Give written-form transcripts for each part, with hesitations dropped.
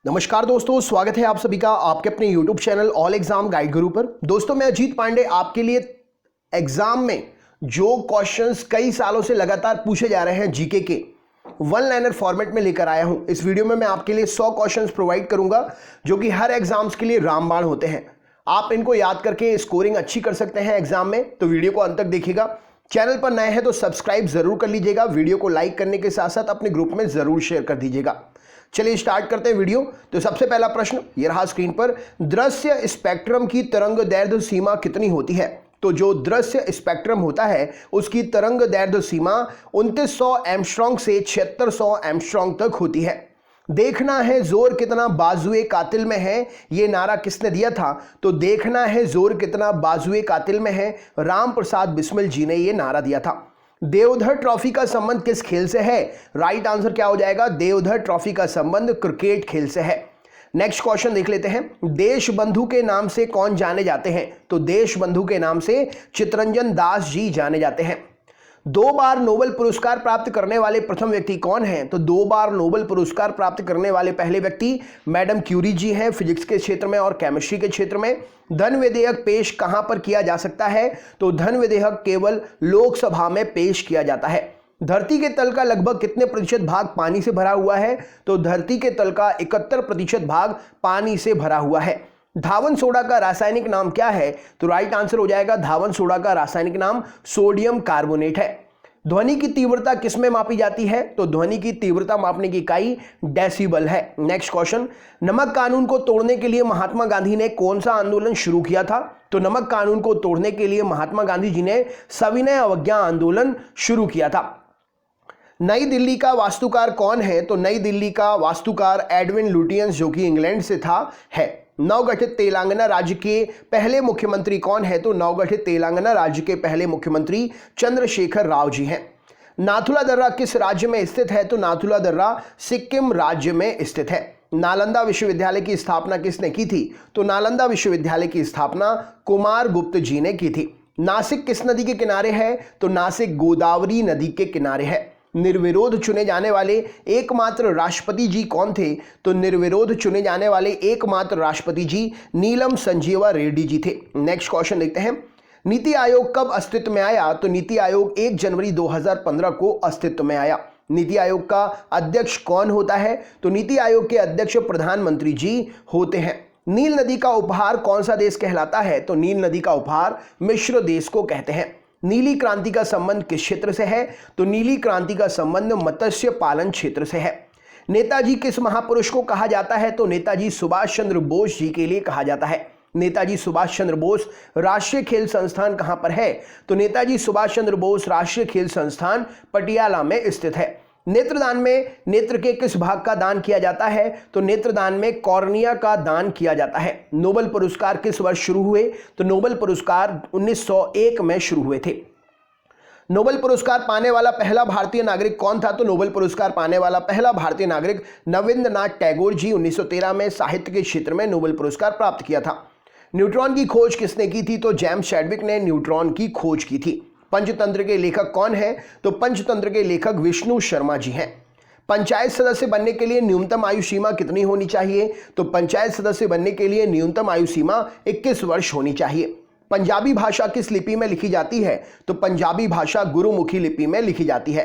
नमस्कार दोस्तों, स्वागत है आप सभी का आपके अपने YouTube channel all exam guide गुरु पर। दोस्तों मैं अजीत पांडे आपके लिए एग्जाम में जो क्वेश्चंस कई सालों से लगातार पूछे जा रहे हैं जीके के वन लाइनर फॉर्मेट में लेकर आया हूं। इस वीडियो में मैं आपके लिए 100 क्वेश्चंस प्रोवाइड करूंगा जो कि हर एग्जाम्स के लिए रामबाण होते हैं। आप इनको याद करके स्कोरिंग अच्छी कर सकते हैं एग्जाम में, तो वीडियो को अंत तक देखिएगा। चैनल पर नए हैं तो सब्सक्राइब जरूर कर लीजिएगा। वीडियो को लाइक करने के साथ साथ अपने ग्रुप में जरूर शेयर कर दीजिएगा। चलिए स्टार्ट करते हैं वीडियो। तो सबसे पहला प्रश्न ये रहा स्क्रीन पर, दृश्य स्पेक्ट्रम की तरंग दैर्ध्य सीमा कितनी होती है? तो जो दृश्य स्पेक्ट्रम होता है उसकी तरंग दैर्ध्य सीमा 2900 एंगस्ट्रॉम से 7600 एंगस्ट्रॉम तक होती है। देखना है जोर कितना बाजुए कातिल में है, ये नारा किसने दिया था? तो देखना है जोर कितना बाजुए कातिल में है, राम प्रसाद बिस्मिल जी ने ये नारा दिया था। देवधर ट्रॉफी का संबंध किस खेल से है? राइट आंसर क्या हो जाएगा? देवधर ट्रॉफी का संबंध क्रिकेट खेल से है। नेक्स्ट क्वेश्चन देख लेते हैं। देश बंधु के नाम से कौन जाने जाते हैं? तो देश बंधु के नाम से चित्तरंजन दास जी जाने जाते हैं। 2 बार नोबेल पुरस्कार प्राप्त करने वाले प्रथम व्यक्ति कौन हैं? तो 2 बार नोबेल पुरस्कार प्राप्त करने वाले पहले व्यक्ति मैडम क्यूरी जी हैं, फिजिक्स के क्षेत्र में और केमिस्ट्री के क्षेत्र में। धन विधेयक पेश कहां पर किया जा सकता है? तो धन विधेयक केवल लोकसभा में पेश किया जाता है। धरती के तल का लगभग कितने प्रतिशत भाग पानी से भरा हुआ है? तो धरती के तल का 71% भाग पानी से भरा हुआ है। धावन सोडा का रासायनिक नाम क्या है? तो राइट आंसर हो जाएगा धावन सोडा का रासायनिक नाम सोडियम कार्बोनेट है। ध्वनि की तीव्रता किसमें मापी जाती है? तो ध्वनि की तीव्रता मापने की इकाई डेसिबल है। नेक्स्ट क्वेश्चन, नमक कानून को तोड़ने के लिए महात्मा गांधी ने कौन सा आंदोलन शुरू किया था? तो नमक कानून को तोड़ने के लिए महात्मा गांधी जी ने सविनय अवज्ञा आंदोलन शुरू किया था। नई दिल्ली का वास्तुकार कौन है? तो नई दिल्ली का वास्तुकार एडविन लुटियंस जो कि इंग्लैंड से था है। नवगठित तेलंगाना राज्य के पहले मुख्यमंत्री कौन है? तो नवगठित तेलंगाना राज्य के पहले मुख्यमंत्री चंद्रशेखर राव जी हैं। नाथुला दर्रा किस राज्य में स्थित है? तो नाथुला दर्रा सिक्किम राज्य में स्थित है। नालंदा विश्वविद्यालय की स्थापना किसने की थी? तो नालंदा विश्वविद्यालय की स्थापना कुमार गुप्त जी ने की थी। नासिक किस नदी के किनारे है? तो नासिक गोदावरी नदी के किनारे है। निर्विरोध चुने जाने वाले एकमात्र राष्ट्रपति जी कौन थे? तो निर्विरोध चुने जाने वाले एकमात्र राष्ट्रपति जी नीलम संजीवा रेड्डी जी थे। नेक्स्ट क्वेश्चन देखते हैं। नीति आयोग कब अस्तित्व में आया? तो नीति आयोग 1 जनवरी 2015 को अस्तित्व में आया। नीति आयोग का अध्यक्ष कौन होता है? तो नीति आयोग के अध्यक्ष प्रधानमंत्री जी होते हैं। नील नदी का उपहार कौन सा देश कहलाता है? तो नील नदी का उपहार मिस्र देश को कहते हैं। नीली क्रांति का संबंध किस क्षेत्र से है? तो नीली क्रांति का संबंध मत्स्य पालन क्षेत्र से है। नेताजी किस महापुरुष को कहा जाता है? तो नेताजी सुभाष चंद्र बोस जी के लिए कहा जाता है। नेताजी सुभाष चंद्र बोस राष्ट्रीय खेल संस्थान कहां पर है? तो नेताजी सुभाष चंद्र बोस राष्ट्रीय खेल संस्थान पटियाला में स्थित है। नेत्रदान में नेत्र के किस भाग का दान किया जाता है? तो नेत्रदान में कॉर्निया का दान किया जाता है। नोबेल पुरस्कार किस वर्ष शुरू हुए? तो नोबेल पुरस्कार 1901 में शुरू हुए थे। नोबेल पुरस्कार पाने वाला पहला भारतीय नागरिक कौन था? तो नोबेल पुरस्कार पाने वाला पहला भारतीय नागरिक नवींद्रनाथ टैगोर जी 1913 में साहित्य के क्षेत्र में नोबेल पुरस्कार प्राप्त किया था। न्यूट्रॉन की खोज किसने की थी? तो जेम्स चैडविक ने न्यूट्रॉन की खोज की थी। पंचतंत्र के लेखक कौन है? तो पंचतंत्र के लेखक विष्णु शर्मा जी हैं। पंचायत सदस्य बनने के लिए न्यूनतम आयु सीमा कितनी होनी चाहिए? तो पंचायत सदस्य बनने के लिए न्यूनतम आयु सीमा 21 वर्ष होनी चाहिए। पंजाबी भाषा किस लिपि में लिखी जाती है? तो पंजाबी भाषा गुरुमुखी लिपि में लिखी जाती है।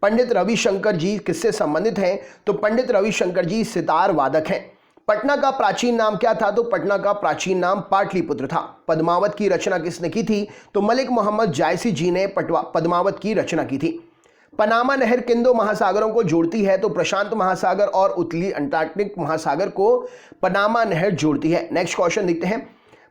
पंडित रविशंकर जी किससे संबंधित हैं? तो पंडित रविशंकर जी सितार वादक हैं। पटना का प्राचीन नाम क्या था? तो पटना का प्राचीन नाम पाटलिपुत्र था। पद्मावत की रचना किसने की थी? तो मलिक मोहम्मद जायसी जी ने पद्मावत की रचना की थी। पनामा नहर किन 2 महासागरों को जोड़ती है? तो प्रशांत महासागर और उत्तरी अंटार्कटिक महासागर को पनामा नहर जोड़ती है। नेक्स्ट क्वेश्चन देखते हैं।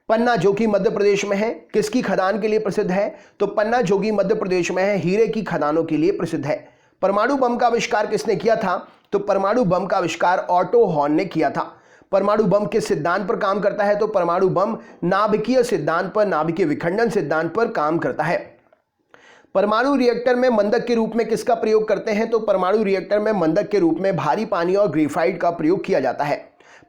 पन्ना जो कि मध्य प्रदेश में है किसकी खदान के लिए प्रसिद्ध है? तो पन्ना जो कि मध्य प्रदेश में है हीरे की खदानों के लिए प्रसिद्ध है। परमाणु बम का आविष्कार किसने किया था? तो परमाणु बम का आविष्कार ऑटो हॉर्न ने किया था। परमाणु बम किस सिद्धांत पर काम करता है? तो परमाणु बम नाभिकीय सिद्धांत पर, नाभिकीय विखंडन सिद्धांत पर काम करता है। परमाणु रिएक्टर में मंदक के रूप में किसका प्रयोग करते हैं? तो परमाणु रिएक्टर में मंदक के रूप में भारी पानी और ग्रेफाइट का प्रयोग किया जाता है।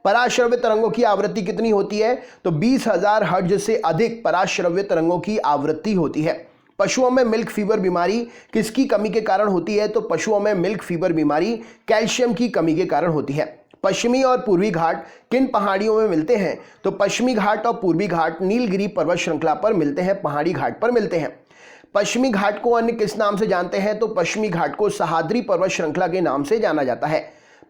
पराश्रव्य तरंगों की आवृत्ति कितनी होती है? तो 20,000 हर्ट्ज से अधिक पराश्रव्य तरंगों की आवृत्ति होती है। पशुओं में मिल्क फीवर बीमारी किसकी कमी के कारण होती है? तो पशुओं में मिल्क फीवर बीमारी कैल्शियम की कमी के कारण होती है। पश्चिमी और पूर्वी घाट किन पहाड़ियों में मिलते हैं? तो पश्चिमी घाट और पूर्वी घाट नीलगिरी पर्वत श्रृंखला पर मिलते हैं, पहाड़ी घाट पर मिलते हैं। पश्चिमी घाट को अन्य किस नाम से जानते हैं? तो पश्चिमी घाट को सह्याद्री पर्वत श्रृंखला के नाम से जाना जाता है।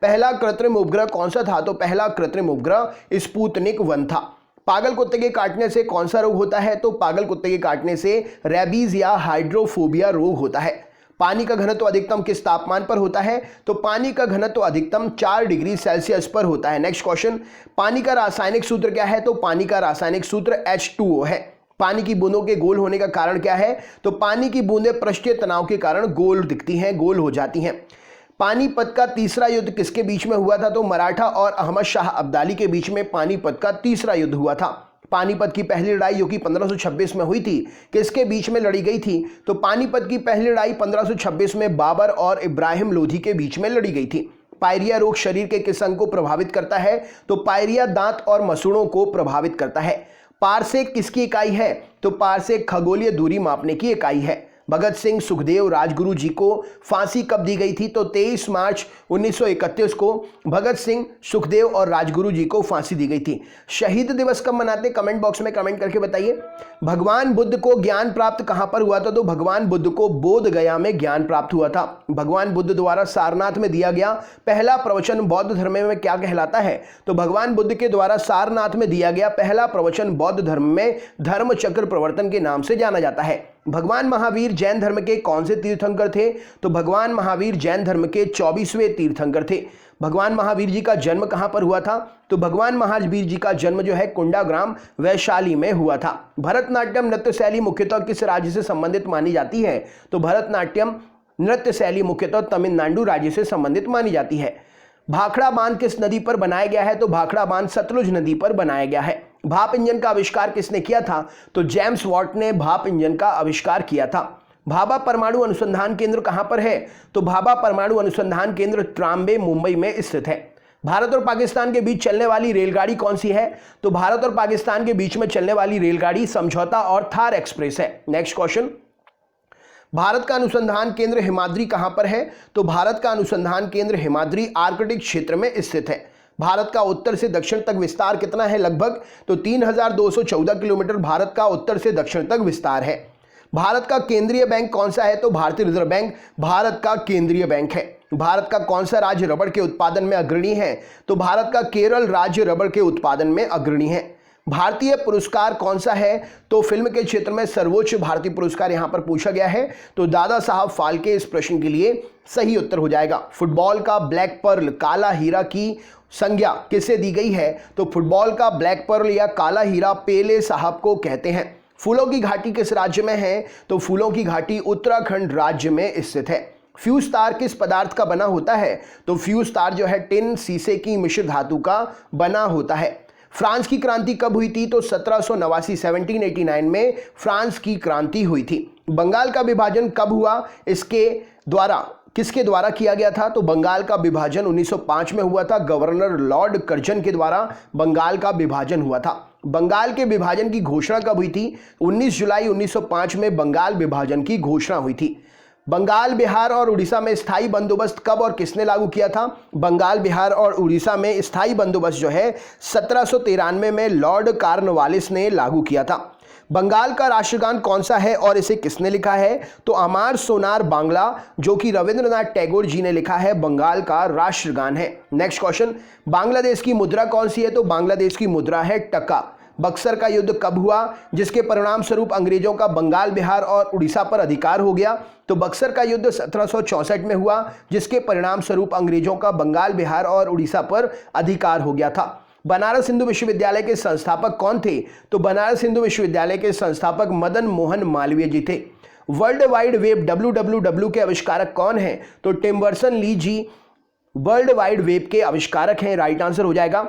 पहला कृत्रिम उपग्रह कौन सा था? तो पहला कृत्रिम उपग्रह स्पुतनिक 1 था। पागल कुत्ते के काटने से कौन सा रोग होता है? तो पागल कुत्ते के काटने से रेबीज या हाइड्रोफोबिया रोग होता है। पानी का घनत्व अधिकतम किस तापमान पर होता है? तो पानी का घनत्व अधिकतम 4 डिग्री सेल्सियस पर होता है। नेक्स्ट क्वेश्चन, पानी का रासायनिक सूत्र क्या है? तो पानी का रासायनिक सूत्र H2O है। पानी की बूंदों के गोल होने का कारण क्या है? तो पानी की बूंदें पृष्ठीय तनाव के कारण गोल दिखती हैं, गोल हो जाती हैं। पानीपत का तीसरा युद्ध किसके बीच में हुआ था? तो मराठा और अहमद शाह अब्दाली के बीच में पानीपत का तीसरा युद्ध हुआ था। पानीपत की पहली लड़ाई जो कि 1526 में हुई थी, किसके बीच में लड़ी गई थी? तो पानीपत की पहली लड़ाई 1526 में बाबर और इब्राहिम लोधी के बीच में लड़ी गई थी। पायरिया रोग शरीर के किस अंग को प्रभावित करता है? तो पायरिया दांत और मसूड़ों को प्रभावित करता है। पारसेक किसकी इकाई है? तो पारसेक खगोलीय दूरी मापने की इकाई है। भगत सिंह, सुखदेव, राजगुरु जी को फांसी कब दी गई थी? तो 23 मार्च 1931 को भगत सिंह, सुखदेव और राजगुरु जी को फांसी दी गई थी। शहीद दिवस कब मनाते? कमेंट बॉक्स में कमेंट करके बताइए। भगवान बुद्ध को ज्ञान प्राप्त कहां पर हुआ था? तो भगवान बुद्ध को बोध गया में ज्ञान प्राप्त हुआ था। भगवान बुद्ध द्वारा सारनाथ में दिया गया पहला प्रवचन बौद्ध धर्म में क्या कहलाता है? तो भगवान बुद्ध के द्वारा सारनाथ में दिया गया पहला प्रवचन बौद्ध धर्म में धर्म चक्र प्रवर्तन के नाम से जाना जाता है। भगवान महावीर जैन धर्म के कौन से तीर्थंकर थे? तो भगवान महावीर जैन धर्म के 24वें तीर्थंकर थे। भगवान महावीर जी का जन्म कहां पर हुआ था? तो भगवान महावीर जी का जन्म जो है कुंडाग्राम, वैशाली में हुआ था। भरतनाट्यम नृत्य शैली मुख्यतः किस राज्य से संबंधित मानी जाती है? तो भरतनाट्यम नृत्य शैली मुख्यतः तमिलनाडु राज्य से संबंधित मानी जाती है। भाखड़ा बांध किस नदी पर बनाया गया है? तो भाखड़ा बांध सतलुज नदी पर बनाया गया है। भाप इंजन का आविष्कार किसने किया था? तो जेम्स वॉट ने भाप इंजन का आविष्कार किया था। भाभा परमाणु अनुसंधान केंद्र कहां पर है? तो भाभा परमाणु अनुसंधान केंद्र ट्राम्बे, मुंबई में स्थित है। भारत और पाकिस्तान के बीच चलने वाली रेलगाड़ी कौन सी है? तो भारत और पाकिस्तान के बीच में चलने वाली रेलगाड़ी समझौता और थार एक्सप्रेस है। नेक्स्ट क्वेश्चन, भारत का अनुसंधान केंद्र हिमाद्री कहां पर है? तो भारत का अनुसंधान केंद्र हिमाद्री आर्कटिक क्षेत्र में स्थित है। भारत का उत्तर से दक्षिण तक विस्तार कितना है लगभग? तो 3214 किलोमीटर भारत का उत्तर से दक्षिण तक विस्तार है। भारत का केंद्रीय बैंक कौन सा है? तो भारतीय रिजर्व बैंक भारत का केंद्रीय बैंक है। भारत का कौन सा राज्य रबड़ के उत्पादन में अग्रणी है? तो भारत का केरल राज्य रबड़ के उत्पादन में अग्रणी है। भारतीय पुरस्कार कौन सा है? तो फिल्म के क्षेत्र में सर्वोच्च भारतीय पुरस्कार यहां पर पूछा गया है, तो दादा साहब फाल्के इस प्रश्न के लिए सही उत्तर हो जाएगा। फुटबॉल का ब्लैक पर्ल, काला हीरा की संज्ञा किसे दी गई है? तो फुटबॉल का ब्लैक पर्ल या काला हीरा पेले साहब को कहते हैं। फूलों की घाटी किस राज्य में है? तो फूलों की घाटी उत्तराखंड राज्य में स्थित है। फ्यूज तार किस पदार्थ का बना होता है? तो फ्यूज तार जो है टिन, शीशे की मिश्र धातु का बना होता है। फ्रांस की क्रांति कब हुई थी? तो 1789 में फ्रांस की क्रांति हुई थी। बंगाल का विभाजन कब हुआ? इसके द्वारा किसके द्वारा किया गया था? तो बंगाल का विभाजन 1905 में हुआ था। गवर्नर लॉर्ड कर्जन के द्वारा बंगाल का विभाजन हुआ था। बंगाल के विभाजन की घोषणा कब हुई थी? 19 जुलाई 1905 में बंगाल विभाजन की घोषणा हुई थी। बंगाल, बिहार और उड़ीसा में स्थायी बंदोबस्त कब और किसने लागू किया था? बंगाल, बिहार और उड़ीसा में स्थायी बंदोबस्त जो है 1793 में लॉर्ड कॉर्नवालिस ने लागू किया था। बंगाल का राष्ट्रगान कौन सा है और इसे किसने लिखा है? तो अमार सोनार बांग्ला, जो कि रविंद्रनाथ टैगोर जी ने लिखा है, बंगाल का राष्ट्रगान है। नेक्स्ट क्वेश्चन, बांग्लादेश की मुद्रा कौन सी है? तो बांग्लादेश की मुद्रा है टका। बक्सर का युद्ध कब हुआ, जिसके परिणाम स्वरूप अंग्रेजों का बंगाल, बिहार और उड़ीसा पर अधिकार हो गया? तो बक्सर का युद्ध 1764 में हुआ, जिसके परिणाम स्वरूप अंग्रेजों का बंगाल, बिहार और उड़ीसा पर अधिकार हो गया था। बनारस हिंदू विश्वविद्यालय के संस्थापक कौन थे? तो बनारस हिंदू विश्वविद्यालय के संस्थापक मदन मोहन मालवीय जी थे। वर्ल्ड वाइड वेब WWW के आविष्कारक कौन है? तो टिम बर्नर्स ली जी वर्ल्ड वाइड वेब के आविष्कारक हैं। राइट आंसर हो जाएगा।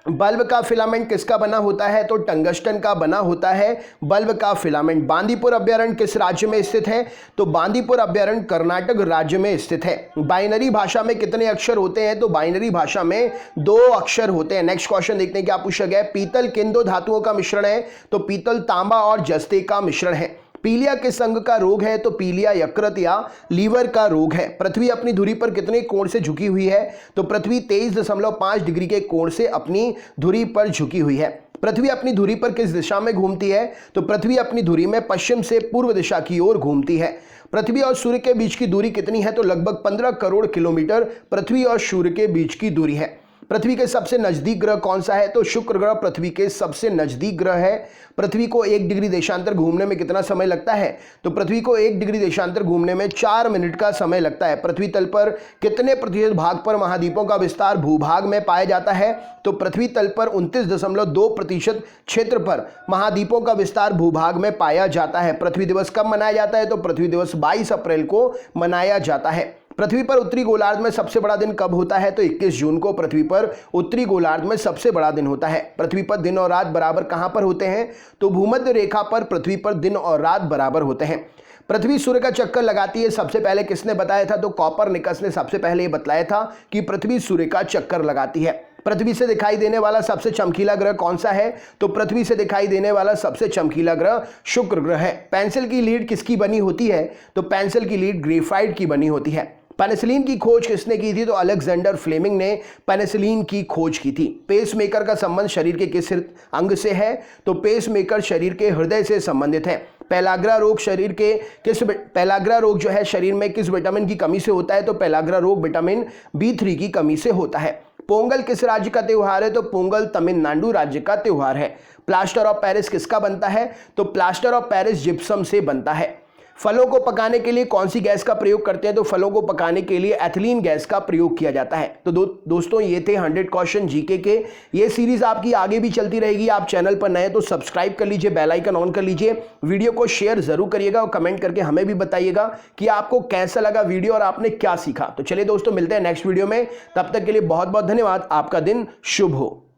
बल्ब का फिलामेंट किसका बना होता है? तो टंगस्टन का बना होता है बल्ब का फिलामेंट। बांदीपुर अभ्यारण्य किस राज्य में स्थित है? तो बांदीपुर अभ्यारण्य कर्नाटक राज्य में स्थित है। बाइनरी भाषा में कितने अक्षर होते हैं? तो बाइनरी भाषा में 2 अक्षर होते हैं। नेक्स्ट क्वेश्चन देखते हैं क्या पूछा गया है। पीतल किन 2 धातुओं का मिश्रण है? तो पीतल तांबा और जस्ते का मिश्रण है। पीलिया किस अंग का रोग है? तो पीलिया यकृत या लीवर का रोग है। पृथ्वी अपनी धुरी पर कितने कोण से झुकी हुई है? तो पृथ्वी 23.5 डिग्री के कोण से अपनी धुरी पर झुकी हुई है। पृथ्वी अपनी धुरी पर किस दिशा में घूमती है? तो पृथ्वी अपनी धुरी में पश्चिम से पूर्व दिशा की ओर घूमती है। पृथ्वी और सूर्य के बीच की दूरी कितनी है? तो लगभग 15 करोड़ किलोमीटर पृथ्वी और सूर्य के बीच की दूरी है। पृथ्वी के सबसे नजदीक ग्रह कौन सा है? तो शुक्र ग्रह पृथ्वी के सबसे नजदीक ग्रह है। पृथ्वी को 1 डिग्री देशांतर घूमने में कितना समय लगता है? तो पृथ्वी को 1 डिग्री देशांतर घूमने में 4 मिनट का समय लगता है। पृथ्वी तल पर कितने प्रतिशत भाग पर महाद्वीपों का विस्तार भूभाग में पाया जाता है? तो पृथ्वी तल पर 29.2% क्षेत्र पर महाद्वीपों का विस्तार भूभाग में पाया जाता है। पृथ्वी दिवस कब मनाया जाता है? तो पृथ्वी दिवस 22 अप्रैल को मनाया जाता है। पृथ्वी पर उत्तरी गोलार्ध में सबसे बड़ा दिन कब होता है? तो 21 जून को पृथ्वी पर उत्तरी गोलार्ध में सबसे बड़ा दिन होता है। पृथ्वी पर दिन और रात बराबर कहां पर होते हैं? तो भूमध्य रेखा पर पृथ्वी पर दिन और रात बराबर होते हैं। पृथ्वी सूर्य का चक्कर लगाती है, सबसे पहले किसने बताया था? तो कॉपरनिकस ने सबसे पहले ये बतलाया था कि पृथ्वी सूर्य का चक्कर लगाती है। पृथ्वी से दिखाई देने वाला सबसे चमकीला ग्रह कौन सा है? तो पृथ्वी से दिखाई देने वाला सबसे चमकीला ग्रह शुक्र ग्रह है। पेंसिल की लीड किसकी बनी होती है? तो पेंसिल की लीड ग्रेफाइट की बनी होती है। पेनिसिलिन की खोज किसने की थी? तो अलेक्जेंडर फ्लेमिंग ने पेनिसिलिन की खोज की थी। पेसमेकर का संबंध शरीर के किस अंग से है? तो पेसमेकर शरीर के हृदय से संबंधित है। पेलाग्रा रोग पेलाग्रा रोग जो है शरीर में किस विटामिन की कमी से होता है? तो पेलाग्रा रोग विटामिन B3 की कमी से होता है। पोंगल किस राज्य का त्योहार है? तो पोंगल तमिलनाडु राज्य का त्योहार है। प्लास्टर ऑफ पेरिस किसका बनता है? तो प्लास्टर ऑफ पेरिस जिप्सम से बनता है। फलों को पकाने के लिए कौन सी गैस का प्रयोग करते हैं? तो फलों को पकाने के लिए एथिलीन गैस का प्रयोग किया जाता है। तो दोस्तों ये थे 100 क्वेश्चन जीके के। ये सीरीज आपकी आगे भी चलती रहेगी। आप चैनल पर नए तो सब्सक्राइब कर लीजिए, बेल आइकन ऑन कर लीजिए, वीडियो को शेयर जरूर करिएगा और कमेंट करके हमें भी बताइएगा कि आपको कैसा लगा वीडियो और आपने क्या सीखा। तो चलिए दोस्तों मिलते हैं नेक्स्ट वीडियो में, तब तक के लिए बहुत बहुत धन्यवाद। आपका दिन शुभ हो।